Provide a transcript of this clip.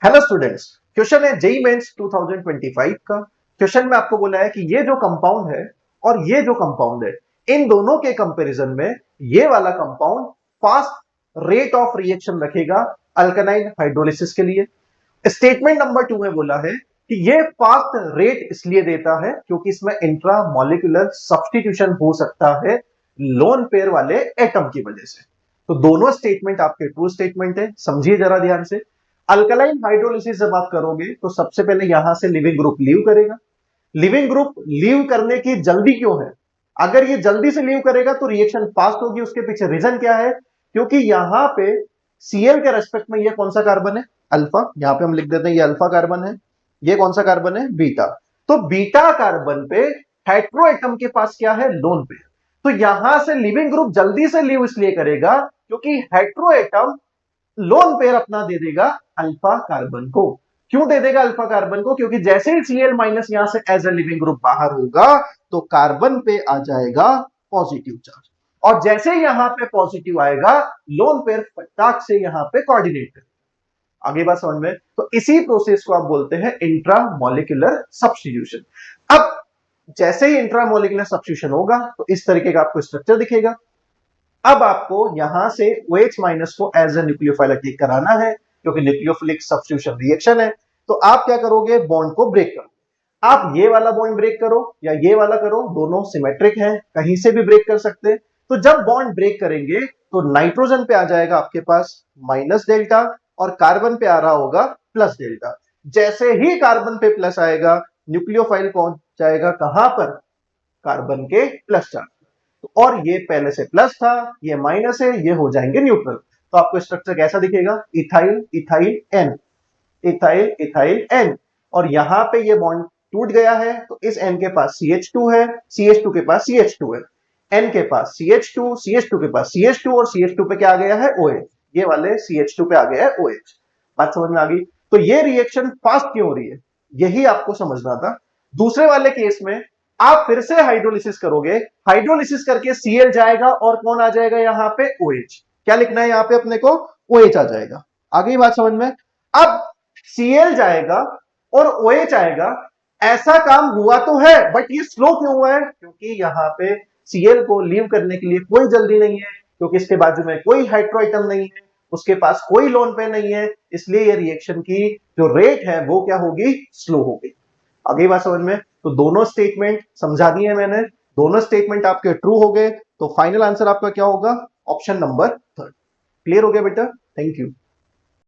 Hello students, question है JEE mains 2025 का। Question में आपको बोला है कि ये जो कंपाउंड है और ये जो कंपाउंड है, इन दोनों के कंपैरिजन में ये वाला compound fast rate of reaction रखेगा अल्कनाइन हाइड्रोलिसिस के लिए। स्टेटमेंट नंबर 2 में बोला है कि ये फास्ट रेट इसलिए देता है क्योंकि इसमें इंट्रा मॉलिक्यूलर सब्स्टिट्यूशन हो सकता है लोन पेयर वाले एटम की वजह से। तो दोनों स्टेटमेंट आपके ट्रू स्टेटमेंट है, समझिए जरा ध्यान से। अल्कलाइन हाइड्रोलिसिस जब आप करोगे तो सबसे पहले यहां से लिविंग ग्रुप लीव करेगा। लिविंग ग्रुप लीव करने की जल्दी क्यों है? अगर ये जल्दी से लीव करेगा तो रिएक्शन फास्ट होगी। उसके पीछे रीजन क्या है? क्योंकि यहां पे Cl के रेस्पेक्ट में ये कौन सा कार्बन है? अल्फा। यहां पे हम लिख देते हैं ये अल्फा कार्बन है, ये कौन सा कार्बन है? बीटा। तो बीटा कार्बन पे हेट्रो एटम के पास क्या है? लोन पे। तो यहां से लिविंग ग्रुप जल्दी से लीव इसलिए करेगा क्योंकि हेट्रो एटम लोन पेयर अपना दे देगा अल्फा कार्बन को। क्यों दे देगा अल्फा कार्बन को? क्योंकि जैसे ही Cl माइनस यहां से एज ए लिविंग ग्रुप बाहर होगा तो कार्बन पे आ जाएगा पॉजिटिव चार्ज, और जैसे ही यहां पे पॉजिटिव आएगा लोन पेयर फटाक से यहां पे कोऑर्डिनेट करेगा। आगे बात समझ में? तो इसी प्रोसेस को आप बोलते हैं इंट्रा मॉलिक्यूलर सब्स्टिट्यूशन। अब जैसे ही इंट्रा मॉलिक्यूलर सब्स्टिट्यूशन होगा तो इस तरीके का आपको स्ट्रक्चर दिखेगा। अब आपको यहां से OH माइनस को एज ए न्यूक्लियोफाइल अटैक कराना है क्योंकि न्यूक्लियोफिलिक सब्स्टिट्यूशन रिएक्शन है। तो आप क्या करोगे? बॉन्ड को ब्रेक करो। आप ये वाला बॉन्ड ब्रेक करो या ये वाला करो, दोनों सिमेट्रिक हैं, कहीं से भी ब्रेक कर सकते हैं। तो जब बॉन्ड ब्रेक करेंगे तो नाइट्रोजन पे आ जाएगा आपके पास माइनस डेल्टा और कार्बन पे आ रहा होगा प्लस डेल्टा। जैसे ही कार्बन पे प्लस आएगा न्यूक्लियोफाइल पहुंच जाएगा कहां पर? कार्बन के प्लस चार्ज। तो और ये पहले से प्लस था, ये माइनस है, ये हो जाएंगे न्यूट्रल। तो आपको स्ट्रक्चर कैसा दिखेगा? Ethyl ethyl N, ethyl ethyl N. और यहां पे ये बॉन्ड टूट गया है तो इस एन के पास CH2 है, CH2 के पास CH2 है, एन के पास CH2, CH2 के पास CH2 और CH2 पे क्या आ गया है? OH। ये वाले CH2 पे आ गया है OH। बात समझ में आ गई? तो ये रिएक्शन फास्ट क्यों हो रही है, यही आपको समझना था। दूसरे वाले केस में आप फिर से हाइड्रोलिसिस करोगे, हाइड्रोलिसिस करके Cl जाएगा और कौन आ जाएगा यहां पे? OH। क्या लिखना है यहां पे अपने को? OH आ जाएगा। आ गई बात समझ में? अब Cl जाएगा और OH आएगा, ऐसा काम हुआ तो है बट ये स्लो क्यों हुआ है? क्योंकि यहां पे Cl को लीव करने के लिए कोई जल्दी नहीं है, क्योंकि इसके बाजू में कोई हाइड्रो आइटम नहीं है, उसके पास कोई लोन पे नहीं है, इसलिए ये रिएक्शन की जो रेट है वो क्या होगी? स्लो होगी। आगे बात समझ में? तो दोनों स्टेटमेंट समझा दिए मैंने, दोनों स्टेटमेंट आपके ट्रू हो गए, तो फाइनल आंसर आपका क्या होगा? Option number 3। क्लियर हो गया बेटा? Thank you.